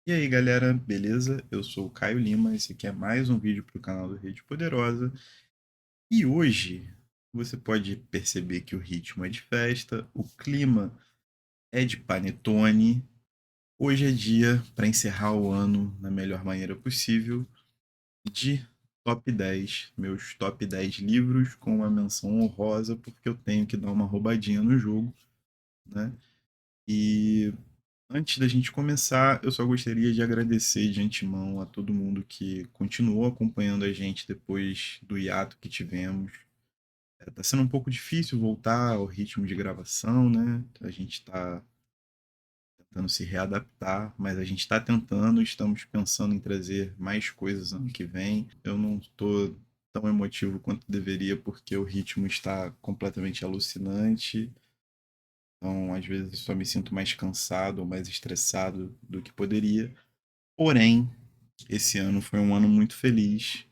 E aí galera, beleza? Eu sou o Caio Lima, esse aqui é mais um vídeo para o canal do Rede Poderosa. E hoje você pode perceber que o ritmo é de festa, o clima é de panetone. Hoje é dia para encerrar o ano na melhor maneira possível de top 10, meus top 10 livros com uma menção honrosa, porque eu tenho que dar uma roubadinha no jogo, né? E antes da gente começar, eu só gostaria de agradecer de antemão a todo mundo que continuou acompanhando a gente depois do hiato que tivemos. Tá sendo um pouco difícil voltar ao ritmo de gravação, né? A gente está tentando se readaptar, mas a gente está tentando, estamos pensando em trazer mais coisas ano que vem. Eu não estou tão emotivo quanto deveria, porque o ritmo está completamente alucinante. Então, às vezes, só me sinto mais cansado ou mais estressado do que poderia. Porém, esse ano foi um ano muito feliz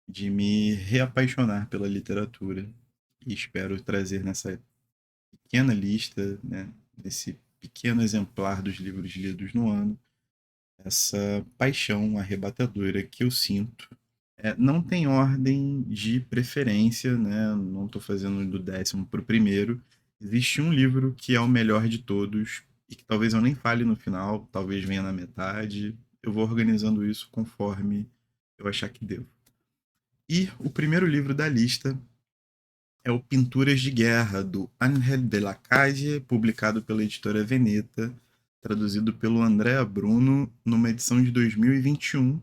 de me reapaixonar pela literatura e espero trazer nessa pequena lista, né, nesse pequeno exemplar dos livros lidos no ano, essa paixão arrebatadora que eu sinto. Não tem ordem de preferência, né? Não estou fazendo do décimo para o primeiro. Existe um livro que é o melhor de todos e que talvez eu nem fale no final, talvez venha na metade. Eu vou organizando isso conforme eu achar que devo. E o primeiro livro da lista é o Pinturas de Guerra, do Ángel de la Calle, publicado pela editora Veneta, traduzido pelo Andrea Bruno, numa edição de 2021.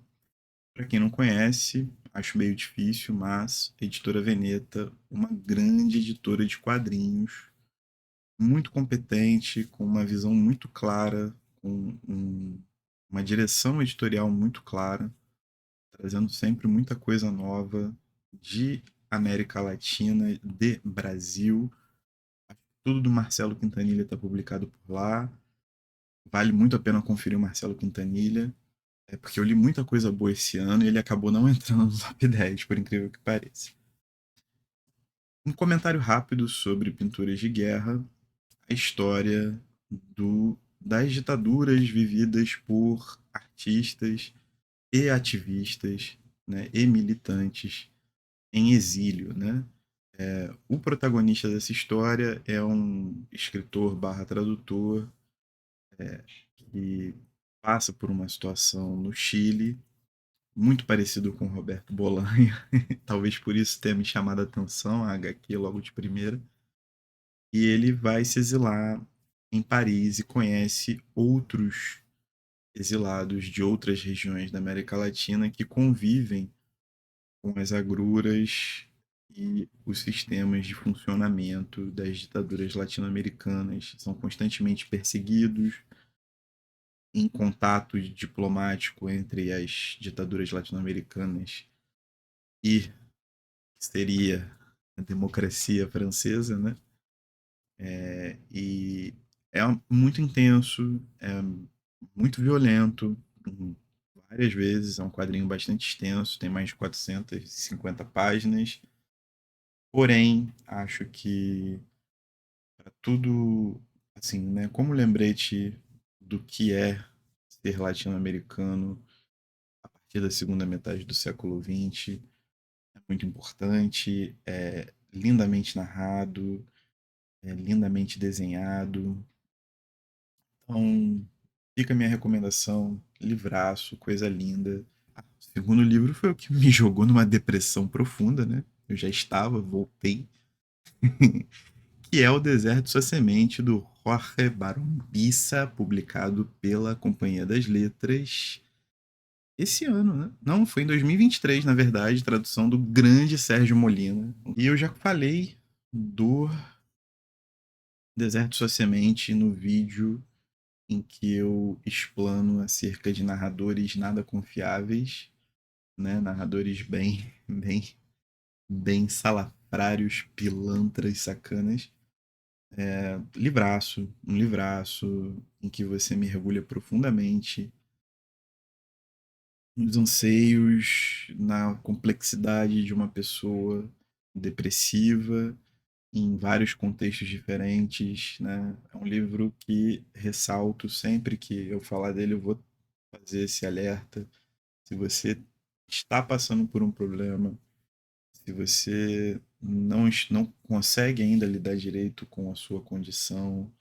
Para quem não conhece, acho meio difícil, mas Editora Veneta, uma grande editora de quadrinhos, muito competente, com uma visão muito clara, uma direção editorial muito clara, trazendo sempre muita coisa nova de América Latina, de Brasil. Tudo do Marcelo Quintanilha está publicado por lá. Vale muito a pena conferir o Marcelo Quintanilha. É porque eu li muita coisa boa esse ano e ele acabou não entrando no top 10, por incrível que pareça. Um comentário rápido sobre Pinturas de Guerra, a história das ditaduras vividas por artistas e ativistas, né, e militantes em exílio, né? O protagonista dessa história é um escritor barra tradutor que passa por uma situação no Chile muito parecido com o Roberto Bolanho, talvez por isso tenha me chamado a atenção a HQ logo de primeira. E ele vai se exilar em Paris e conhece outros exilados de outras regiões da América Latina que convivem com as agruras e os sistemas de funcionamento das ditaduras latino-americanas. São constantemente perseguidos, em contato diplomático entre as ditaduras latino-americanas e que seria a democracia francesa, né? E é muito intenso, é muito violento, várias vezes, é um quadrinho bastante extenso, tem mais de 450 páginas, porém, acho que para tudo, assim, né, como lembrete do que é ser latino-americano a partir da segunda metade do século XX, é muito importante, é lindamente narrado, é lindamente desenhado. Então, fica a minha recomendação, livraço, coisa linda. O segundo livro foi o que me jogou numa depressão profunda, né? Eu já estava, voltei, que é O Deserto Sua Semente, do Jorge Barombuça, publicado pela Companhia das Letras esse ano, né? Não, foi em 2023, na verdade, tradução do grande Sérgio Molina. E eu já falei do Deserto Sua Semente no vídeo em que eu explano acerca de narradores nada confiáveis, né? Narradores bem salafrários, pilantras, sacanas. Livraço, um livraço em que você mergulha profundamente nos anseios, na complexidade de uma pessoa depressiva em vários contextos diferentes, né? É um livro que ressalto sempre que eu falar dele, eu vou fazer esse alerta. Se você está passando por um problema, se você não consegue ainda lidar direito com a sua condição,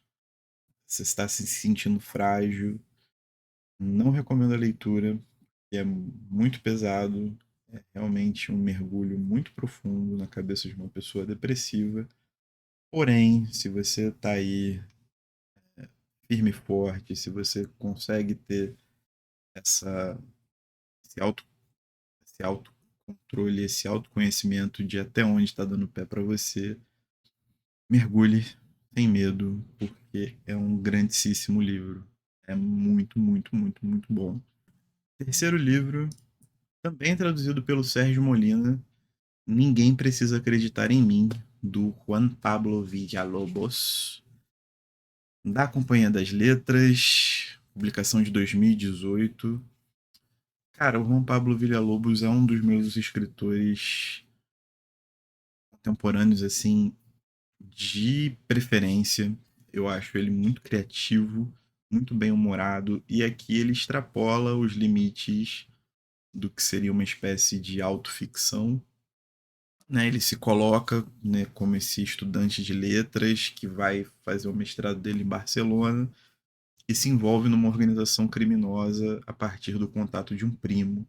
você está se sentindo frágil, não recomendo a leitura, que é muito pesado, é realmente um mergulho muito profundo na cabeça de uma pessoa depressiva. Porém, se você está aí firme e forte, se você consegue ter essa, esse, auto, esse autocontrole, esse autoconhecimento de até onde está dando pé para você, mergulhe sem medo, porque é um grandíssimo livro. É muito, muito, muito, muito bom. Terceiro livro, também traduzido pelo Sérgio Molina, Ninguém Precisa Acreditar em Mim, do Juan Pablo Villalobos, da Companhia das Letras, publicação de 2018. Cara, o Juan Pablo Villalobos é um dos meus escritores contemporâneos, assim, de preferência. Eu acho ele muito criativo, muito bem-humorado, e aqui ele extrapola os limites do que seria uma espécie de autoficção, né? Ele se coloca, né, como esse estudante de letras que vai fazer o mestrado dele em Barcelona e se envolve numa organização criminosa a partir do contato de um primo.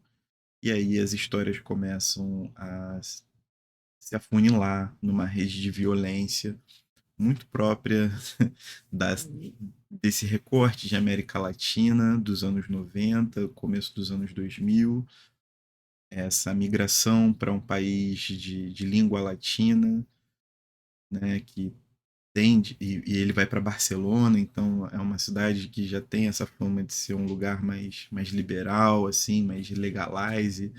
E aí as histórias começam a se afunilar numa rede de violência muito própria das, desse recorte de América Latina dos anos 90, começo dos anos 2000, essa migração para um país de língua latina, né, que tende, e ele vai para Barcelona, então é uma cidade que já tem essa fama de ser um lugar mais liberal, assim, mais legalize,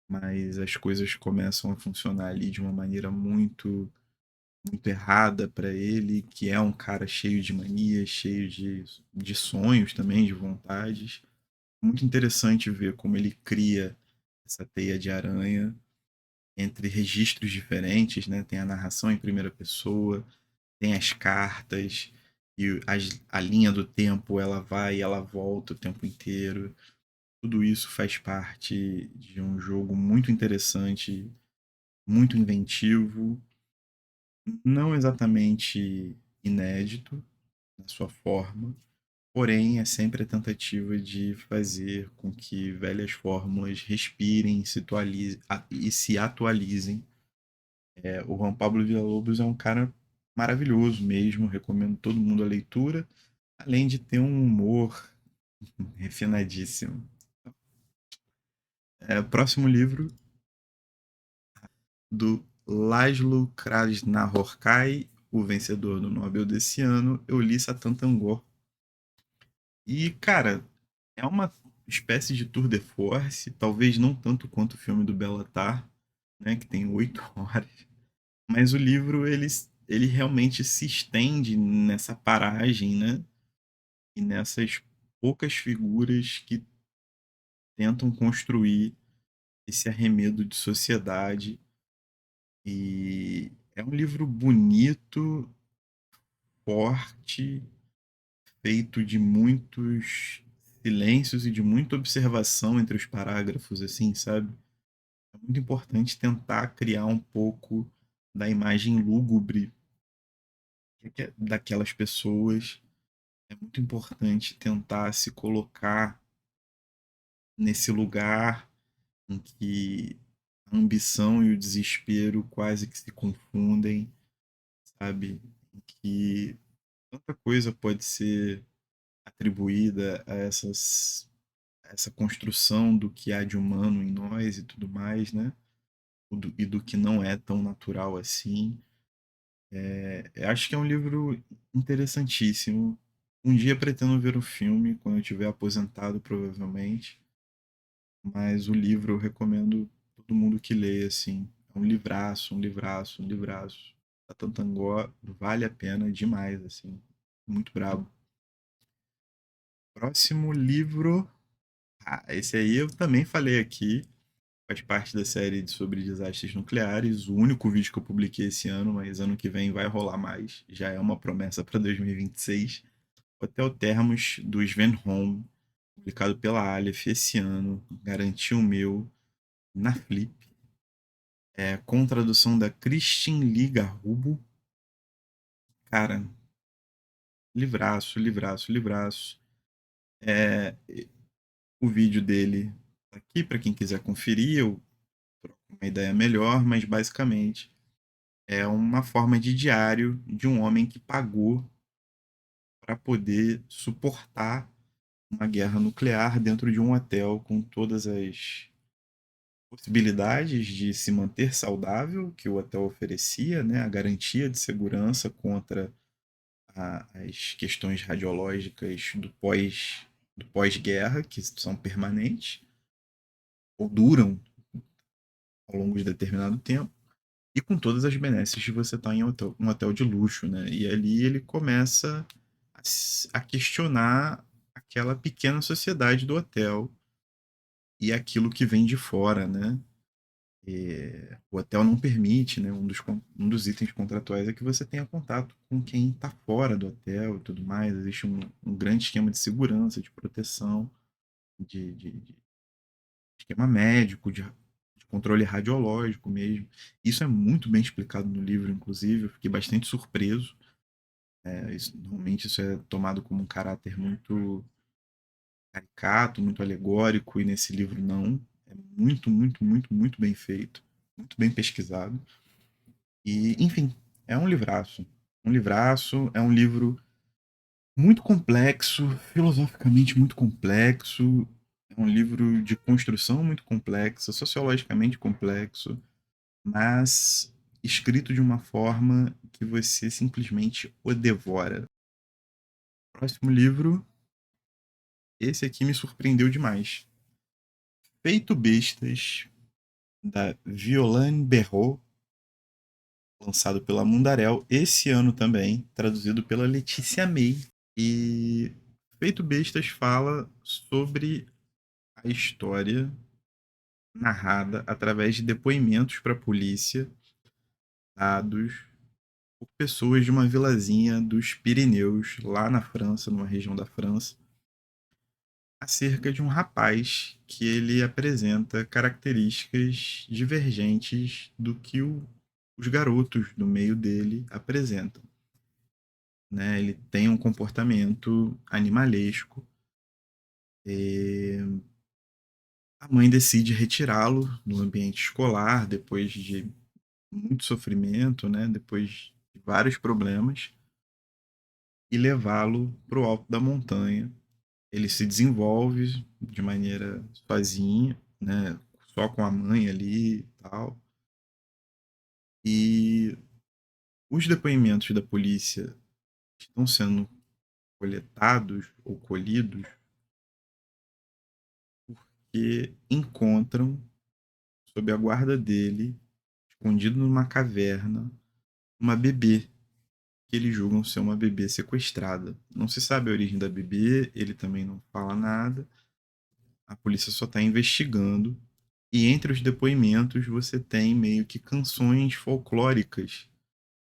mas as coisas começam a funcionar ali de uma maneira muito errada para ele, que é um cara cheio de manias, cheio de sonhos também, de vontades. Muito interessante ver como ele cria essa teia de aranha entre registros diferentes, né? Tem a narração em primeira pessoa, tem as cartas, e a linha do tempo ela vai e ela volta o tempo inteiro. Tudo isso faz parte de um jogo muito interessante, muito inventivo, não exatamente inédito na sua forma, porém é sempre a tentativa de fazer com que velhas fórmulas respirem e se atualizem. O Juan Pablo Villalobos é um cara maravilhoso mesmo, recomendo todo mundo a leitura, além de ter um humor refinadíssimo. Próximo livro, do Laszlo Krasznahorkai, o vencedor do Nobel desse ano, eu li Satan Tangor. E, cara, é uma espécie de tour de force, talvez não tanto quanto o filme do Bellatar, né, que tem 8 horas, mas o livro ele realmente se estende nessa paragem, né, e nessas poucas figuras que tentam construir esse arremedo de sociedade. E é um livro bonito, forte, feito de muitos silêncios e de muita observação entre os parágrafos, assim, sabe? É muito importante tentar criar um pouco da imagem lúgubre daquelas pessoas. É muito importante tentar se colocar nesse lugar em que a ambição e o desespero quase que se confundem, sabe? Em que tanta coisa pode ser atribuída a essa construção do que há de humano em nós e tudo mais, né? E do que não é tão natural assim. Eu acho que é um livro interessantíssimo. Um dia pretendo ver o filme, quando eu estiver aposentado, provavelmente. Mas o livro eu recomendo todo mundo que leia, assim. É um livraço, um livraço, um livraço. A Tantangó vale a pena demais, assim. Muito brabo. Próximo livro. Ah, esse aí eu também falei aqui. Faz parte da série sobre desastres nucleares. O único vídeo que eu publiquei esse ano, mas ano que vem vai rolar mais. Já é uma promessa para 2026. Hotel Termos, do Sven Holm. publicado pela Aleph esse ano, garanti o meu na Flip, com tradução da Christine Lee Garrubo. Cara, livraço, livraço, livraço. É, o vídeo dele tá aqui para quem quiser conferir, eu troco uma ideia melhor, mas basicamente é uma forma de diário de um homem que pagou para poder suportar uma guerra nuclear dentro de um hotel com todas as possibilidades de se manter saudável que o hotel oferecia, né, a garantia de segurança contra as questões radiológicas do pós-guerra, que são permanentes ou duram ao longo de determinado tempo, e com todas as benesses de você estar em um hotel de luxo, né? E ali ele começa a questionar aquela pequena sociedade do hotel e aquilo que vem de fora, né? O hotel não permite, né? Um dos itens contratuais é que você tenha contato com quem está fora do hotel e tudo mais. Existe um grande esquema de segurança, de proteção, de esquema médico, de controle radiológico mesmo. Isso é muito bem explicado no livro, inclusive. Eu fiquei bastante surpreso. Normalmente isso é tomado como um caráter muito caricato, muito alegórico, e nesse livro não. É muito, muito, muito, muito bem feito, muito bem pesquisado. E, enfim, é um livraço. Um livraço, é um livro muito complexo, filosoficamente muito complexo. É um livro de construção muito complexa, sociologicamente complexo, mas escrito de uma forma que você simplesmente o devora. Próximo livro, esse aqui me surpreendeu demais. Feito Bestas, da Violaine Berraud, lançado pela Mundarel esse ano também, traduzido pela Letícia May. E Feito Bestas fala sobre a história narrada através de depoimentos para a polícia dados por pessoas de uma vilazinha dos Pirineus, lá na França, numa região da França, acerca de um rapaz que ele apresenta características divergentes do que os garotos do meio dele apresentam. Né? Ele tem um comportamento animalesco. E a mãe decide retirá-lo do ambiente escolar depois de muito sofrimento, né? Depois de vários problemas, e levá-lo para o alto da montanha. Ele se desenvolve de maneira sozinho, né? Só com a mãe ali e tal. E os depoimentos da polícia estão sendo coletados ou colhidos porque encontram, sob a guarda dele, escondido numa caverna, uma bebê que eles julgam ser uma bebê sequestrada. Não se sabe a origem da bebê, ele também não fala nada. A polícia só está investigando. E entre os depoimentos você tem meio que canções folclóricas,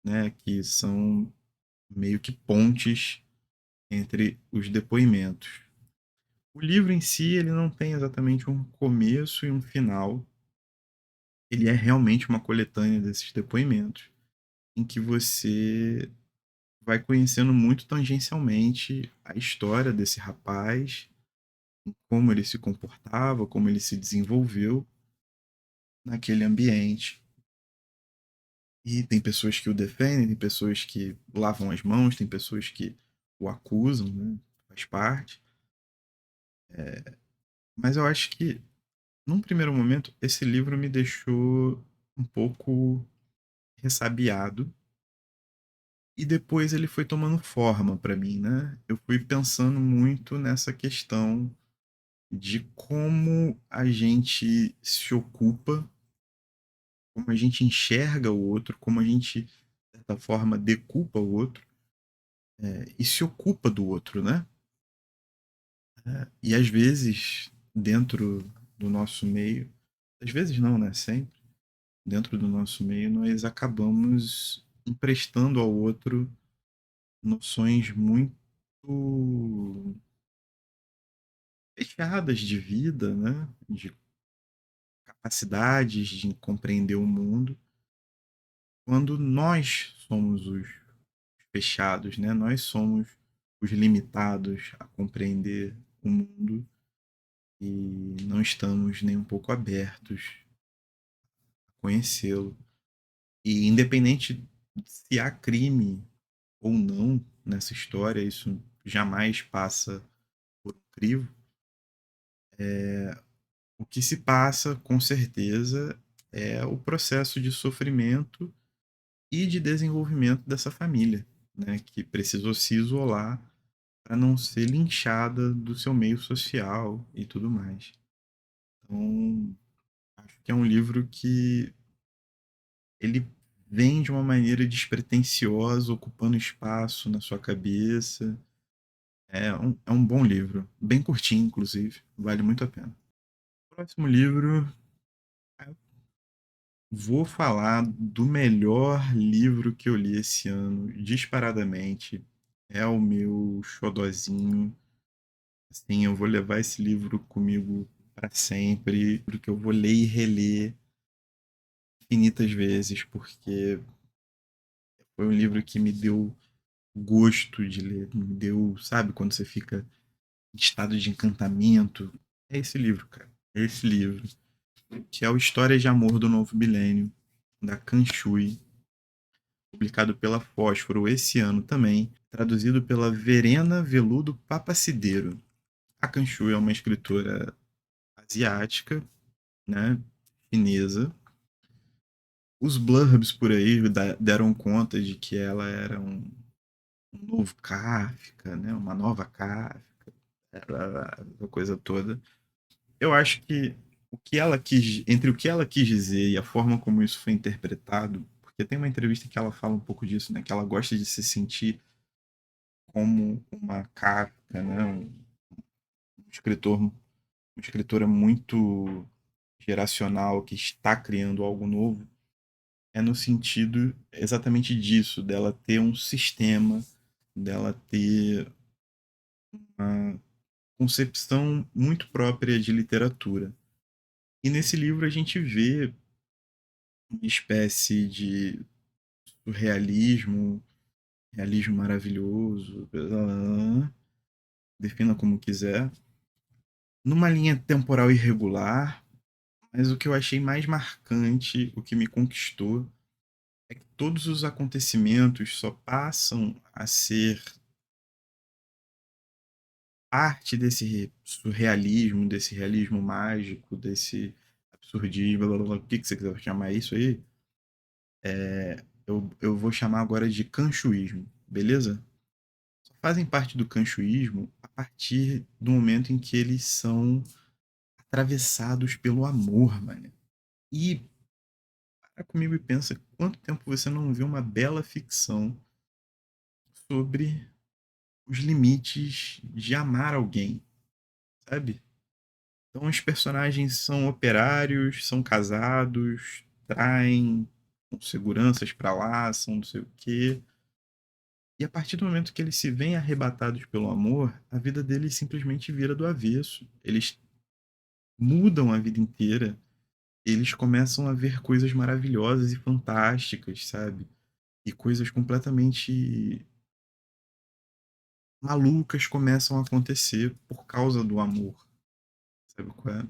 né, que são meio que pontes entre os depoimentos. O livro em si, ele não tem exatamente um começo e um final. Ele é realmente uma coletânea desses depoimentos, em que você vai conhecendo muito tangencialmente a história desse rapaz, como ele se comportava, como ele se desenvolveu naquele ambiente. E tem pessoas que o defendem, tem pessoas que lavam as mãos, tem pessoas que o acusam, né? Faz parte. Mas eu acho que, num primeiro momento, esse livro me deixou um pouco ressabiado. E depois ele foi tomando forma para mim, né? Eu fui pensando muito nessa questão de como a gente se ocupa, como a gente enxerga o outro, como a gente, de certa forma, decupa o outro, e se ocupa do outro, né? E às vezes, dentro do nosso meio, às vezes não, né? Sempre, dentro do nosso meio, nós acabamos emprestando ao outro noções muito fechadas de vida, né? De capacidades de compreender o mundo, quando nós somos os fechados, né? Nós somos os limitados a compreender o mundo e não estamos nem um pouco abertos a conhecê-lo. E independente se há crime ou não nessa história, isso jamais passa por um crivo. O que se passa, com certeza, é o processo de sofrimento e de desenvolvimento dessa família, né, que precisou se isolar para não ser linchada do seu meio social e tudo mais. Então, acho que é um livro que ele vem de uma maneira despretensiosa, ocupando espaço na sua cabeça. É um bom livro, bem curtinho, inclusive, vale muito a pena. Próximo livro, eu vou falar do melhor livro que eu li esse ano, disparadamente. É o meu xodozinho. Assim, eu vou levar esse livro comigo para sempre, porque eu vou ler e reler infinitas vezes, porque foi um livro que me deu gosto de ler, me deu, sabe, quando você fica em estado de encantamento. É esse livro, cara. É esse livro, que é o Histórias de Amor do Novo Milênio, da Kanshui, publicado pela Fósforo esse ano também, traduzido pela Verena Veludo Papacideiro. A Kanshui é uma escritora asiática, né, chinesa. Os blurbs por aí deram conta de que ela era um novo Kafka, né, uma nova Kafka, a coisa toda. Eu acho que entre o que ela quis dizer e a forma como isso foi interpretado, porque tem uma entrevista que ela fala um pouco disso, né, que ela gosta de se sentir como uma Kafka, né, um escritor, uma escritora muito geracional que está criando algo novo. É no sentido exatamente disso, dela ter um sistema, dela ter uma concepção muito própria de literatura. E nesse livro a gente vê uma espécie de surrealismo, realismo maravilhoso, defina como quiser, numa linha temporal irregular, mas o que eu achei mais marcante, o que me conquistou, é que todos os acontecimentos só passam a ser parte desse surrealismo, desse realismo mágico, desse absurdismo, blá, blá, blá, o que você quiser chamar isso aí, eu vou chamar agora de canchuísmo, beleza? Só fazem parte do canchuísmo a partir do momento em que eles são atravessados pelo amor, mano. E para comigo e pensa quanto tempo você não viu uma bela ficção sobre os limites de amar alguém, sabe? Então os personagens são operários, são casados, traem, com seguranças pra lá, são não sei o quê. E a partir do momento que eles se veem arrebatados pelo amor, a vida deles simplesmente vira do avesso. Eles mudam a vida inteira. Eles começam a ver coisas maravilhosas e fantásticas, sabe? E coisas completamente malucas começam a acontecer por causa do amor. Sabe qual é?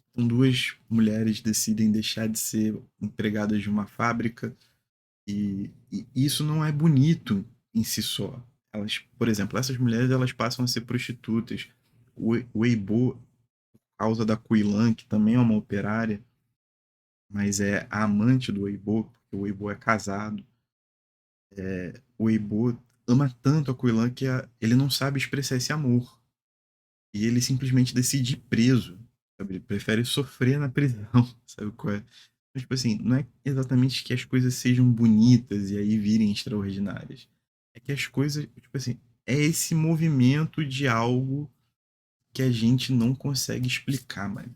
Então, duas mulheres decidem deixar de ser empregadas de uma fábrica e isso não é bonito em si só. Elas, por exemplo, essas mulheres elas passam a ser prostitutas. O Weibo, por causa da Kuilan, que também é uma operária, mas é a amante do Weibo, porque o Weibo é casado. O Weibo ama tanto a Kuilan que ele não sabe expressar esse amor. E ele simplesmente decide ir preso, sabe? Ele prefere sofrer na prisão, sabe qual é? Então, tipo assim, não é exatamente que as coisas sejam bonitas e aí virem extraordinárias. É que as coisas, tipo assim, é esse movimento de algo que a gente não consegue explicar, mano.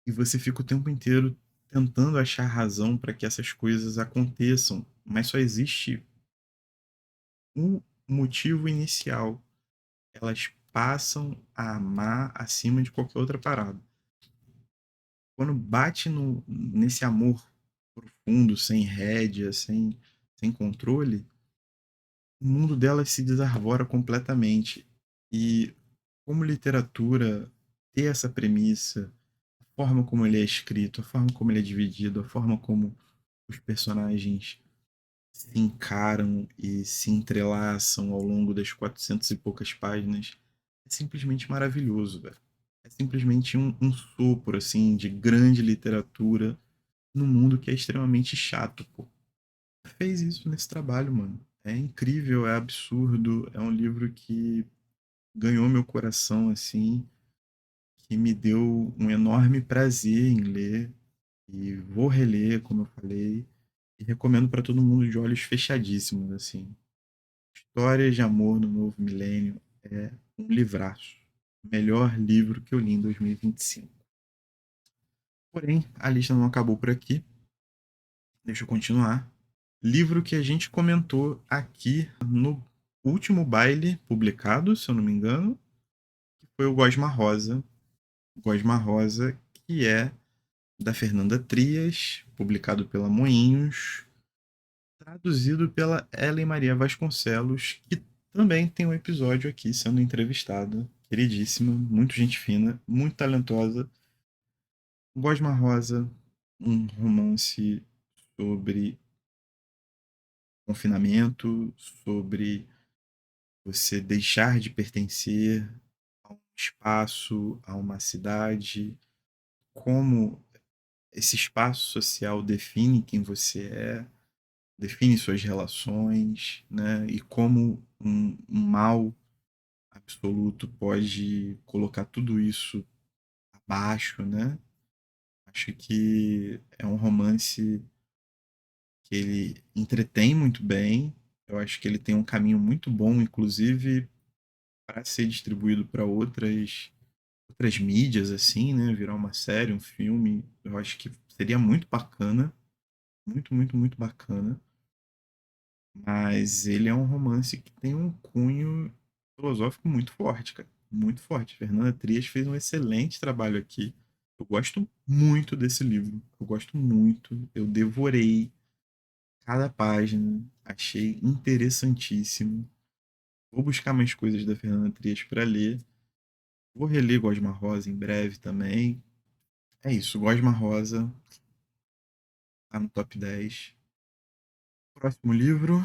E você fica o tempo inteiro tentando achar razão para que essas coisas aconteçam, mas só existe um motivo inicial. Elas passam a amar acima de qualquer outra parada. Quando bate nesse amor profundo, sem rédea, sem controle, o mundo delas se desarvora completamente. E como literatura, ter essa premissa, a forma como ele é escrito, a forma como ele é dividido, a forma como os personagens se encaram e se entrelaçam ao longo das 400 e poucas páginas, é simplesmente maravilhoso, velho. É simplesmente um sopro, assim, de grande literatura num mundo que é extremamente chato, pô. Fez isso nesse trabalho, mano. É incrível, é absurdo, é um livro que ganhou meu coração, assim, que me deu um enorme prazer em ler, e vou reler, como eu falei, e recomendo para todo mundo de olhos fechadíssimos, assim. Histórias de Amor no Novo Milênio é um livraço. O melhor livro que eu li em 2025. Porém, a lista não acabou por aqui. Deixa eu continuar. Livro que a gente comentou aqui no último baile publicado, se eu não me engano, que foi o Gosma Rosa. Gosma Rosa, que é da Fernanda Trias, publicado pela Moinhos, traduzido pela Ellen Maria Vasconcelos, que também tem um episódio aqui sendo entrevistada. Queridíssima, muito gente fina, muito talentosa. Gosma Rosa, um romance sobre confinamento, sobre você deixar de pertencer a um espaço, a uma cidade, como esse espaço social define quem você é, define suas relações, né? E como um mal absoluto pode colocar tudo isso abaixo, né? Acho que é um romance que ele entretém muito bem. Eu acho que ele tem um caminho muito bom, inclusive, para ser distribuído para outras mídias, assim, né? Virar uma série, um filme. Eu acho que seria muito bacana. Muito, muito, muito bacana. Mas ele é um romance que tem um cunho filosófico muito forte, cara. Muito forte. Fernanda Trias fez um excelente trabalho aqui. Eu gosto muito desse livro. Eu gosto muito. Eu devorei cada página. Achei interessantíssimo. Vou buscar mais coisas da Fernanda Trias para ler. Vou reler Gosma Rosa em breve também. É isso, Gosma Rosa tá no top 10. Próximo livro,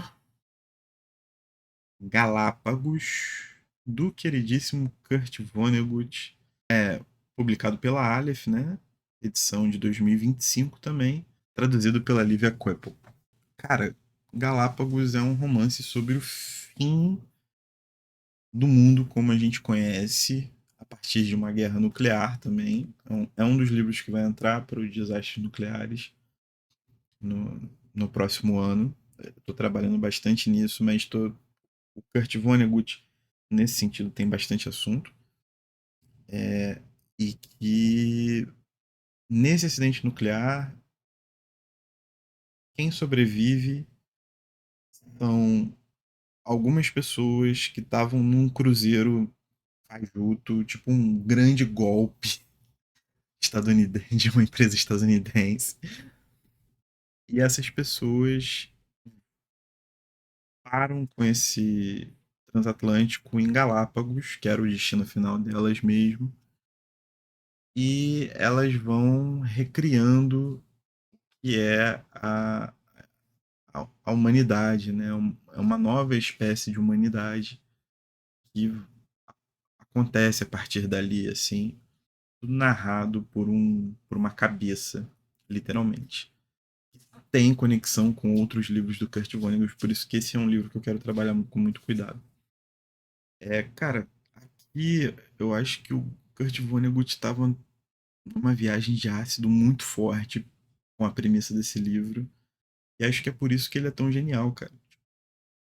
Galápagos, do queridíssimo Kurt Vonnegut. É publicado pela Aleph, né? Edição de 2025 também, traduzido pela Lívia Coipel. Cara, Galápagos é um romance sobre o fim do mundo como a gente conhece, a partir de uma guerra nuclear também. É um dos livros que vai entrar para os desastres nucleares no próximo ano. Estou trabalhando bastante nisso, mas o Kurt Vonnegut, nesse sentido, tem bastante assunto. E que nesse acidente nuclear, quem sobrevive são algumas pessoas que estavam num cruzeiro fajuto, tipo um grande golpe estadunidense, de uma empresa estadunidense. E essas pessoas param com esse transatlântico em Galápagos, que era o destino final delas mesmo, e elas vão recriando o que é a humanidade, né? É uma nova espécie de humanidade que acontece a partir dali, assim, tudo narrado por uma cabeça, literalmente. Tem conexão com outros livros do Kurt Vonnegut, por isso que esse é um livro que eu quero trabalhar com muito cuidado. Cara, aqui eu acho que o Kurt Vonnegut estava numa viagem de ácido muito forte com a premissa desse livro, e acho que é por isso que ele é tão genial, cara.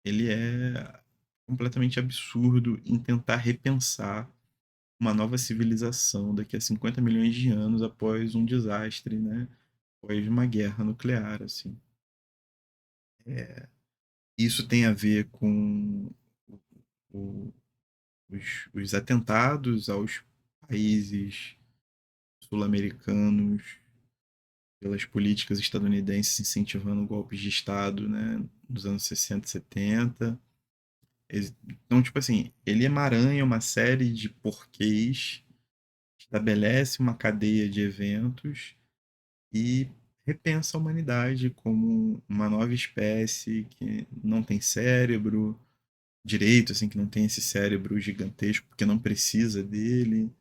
Ele é completamente absurdo em tentar repensar uma nova civilização daqui a 50 milhões de anos após um desastre, né? Após uma guerra nuclear, assim. Isso tem a ver com o, os atentados aos países sul-americanos pelas políticas estadunidenses incentivando golpes de Estado, né, nos anos 60 e 70. Então, tipo assim, ele emaranha uma série de porquês, estabelece uma cadeia de eventos e repensa a humanidade como uma nova espécie que não tem cérebro direito, assim, que não tem esse cérebro gigantesco, porque não precisa dele,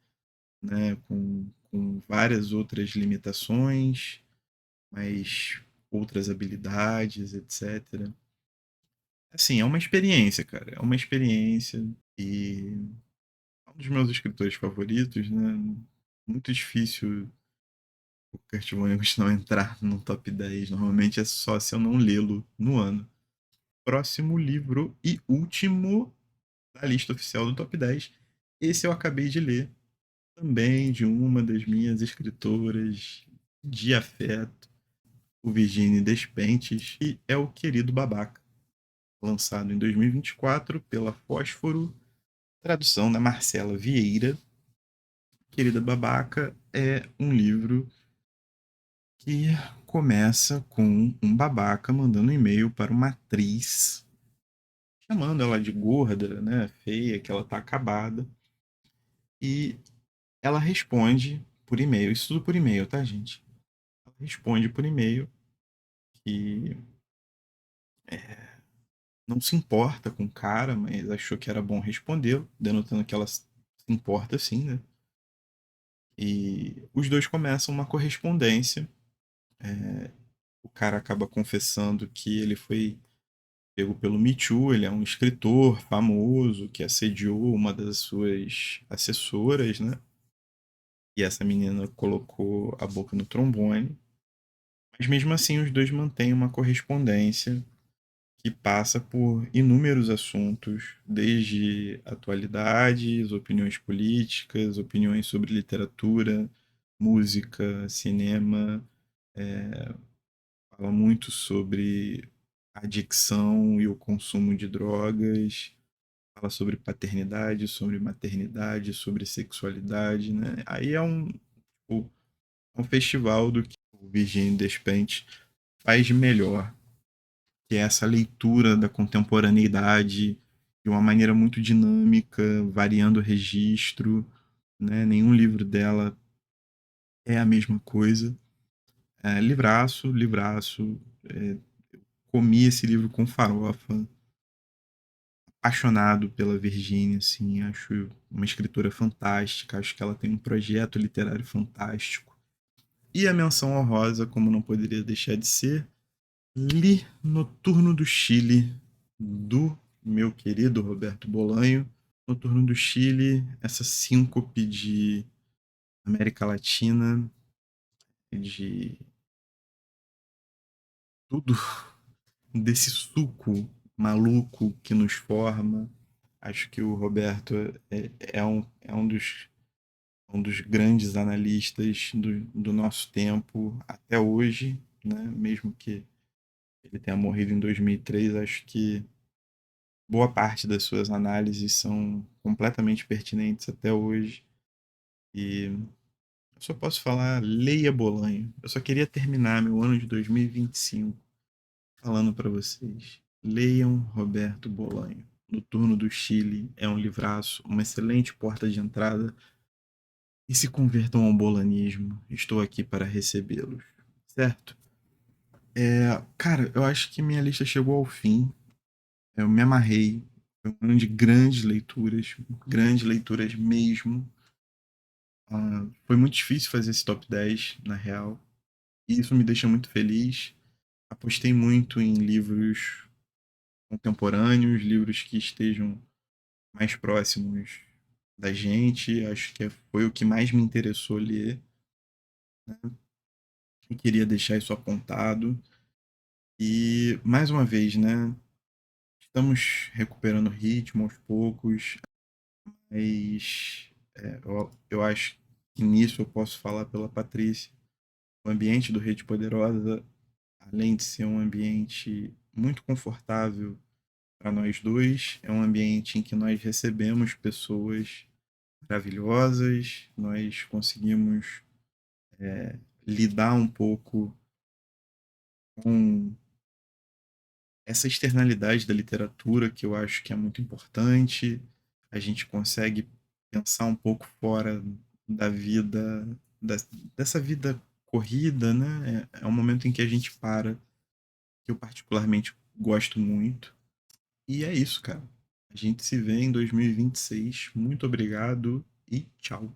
né, com várias outras limitações, mas outras habilidades, etc. Assim, é uma experiência, cara. É uma experiência e é um dos meus escritores favoritos, né? Muito difícil o Kurt Vonnegut não entrar no top 10. Normalmente é só se eu não lê-lo no ano. Próximo livro e último da lista oficial do top 10. Esse eu acabei de ler, também de uma das minhas escritoras de afeto, o Virginie Despentes, e é o Querido Babaca, lançado em 2024 pela Fósforo, tradução da Marcela Vieira. Querida Babaca é um livro que começa com um babaca mandando um e-mail para uma atriz, chamando ela de gorda, né, feia, que ela tá acabada, e ela responde por e-mail, isso tudo por e-mail, tá, gente? Ela responde por e-mail que não se importa com o cara, mas achou que era bom respondê-lo, denotando que ela se importa sim, né? E os dois começam uma correspondência. O cara acaba confessando que ele foi pego pelo Me Too, ele é um escritor famoso que assediou uma das suas assessoras, né? E essa menina colocou a boca no trombone. Mas mesmo assim, os dois mantêm uma correspondência que passa por inúmeros assuntos, desde atualidades, opiniões políticas, opiniões sobre literatura, música, cinema. Fala muito sobre a adicção e o consumo de drogas. Fala sobre paternidade, sobre maternidade, sobre sexualidade, né? Aí tipo, é um festival do que o Virginie Despentes faz de melhor, que é essa leitura da contemporaneidade de uma maneira muito dinâmica, variando o registro, né? Nenhum livro dela é a mesma coisa. É, livraço, livraço. É, comi esse livro com farofa, apaixonado pela Virginia, assim, acho uma escritora fantástica, acho que ela tem um projeto literário fantástico. E a menção honrosa, como não poderia deixar de ser, Li Noturno do Chile, do meu querido Roberto Bolanho. Noturno do Chile, essa síncope de América Latina, de tudo desse suco maluco que nos forma. Acho que o Roberto é um dos grandes analistas do nosso tempo até hoje, né? Mesmo que ele tenha morrido em 2003, acho que boa parte das suas análises são completamente pertinentes até hoje. E eu só posso falar, leia Bolanho. Eu só queria terminar meu ano de 2025 falando para vocês. Leiam Roberto Bolanho. Noturno do Chile é um livraço, uma excelente porta de entrada. E se convertam ao bolanismo, estou aqui para recebê-los. Certo? Cara, eu acho que minha lista chegou ao fim. Eu me amarrei. Foi um ano de grandes leituras mesmo. Foi muito difícil fazer esse top 10 na real. E isso me deixa muito feliz. Apostei muito em livros contemporâneos, livros que estejam mais próximos da gente. Acho que foi o que mais me interessou ler. E queria deixar isso apontado. E, mais uma vez, né? Estamos recuperando o ritmo aos poucos, mas eu acho que nisso eu posso falar pela Patrícia. O ambiente do Rede Poderosa, além de ser um ambiente muito confortável para nós dois. É um ambiente em que nós recebemos pessoas maravilhosas, nós conseguimos lidar um pouco com essa externalidade da literatura que eu acho que é muito importante. A gente consegue pensar um pouco fora da vida, da- dessa vida corrida, né? É um momento em que a gente para, que eu particularmente gosto muito. E é isso, cara. A gente se vê em 2026. Muito obrigado e tchau.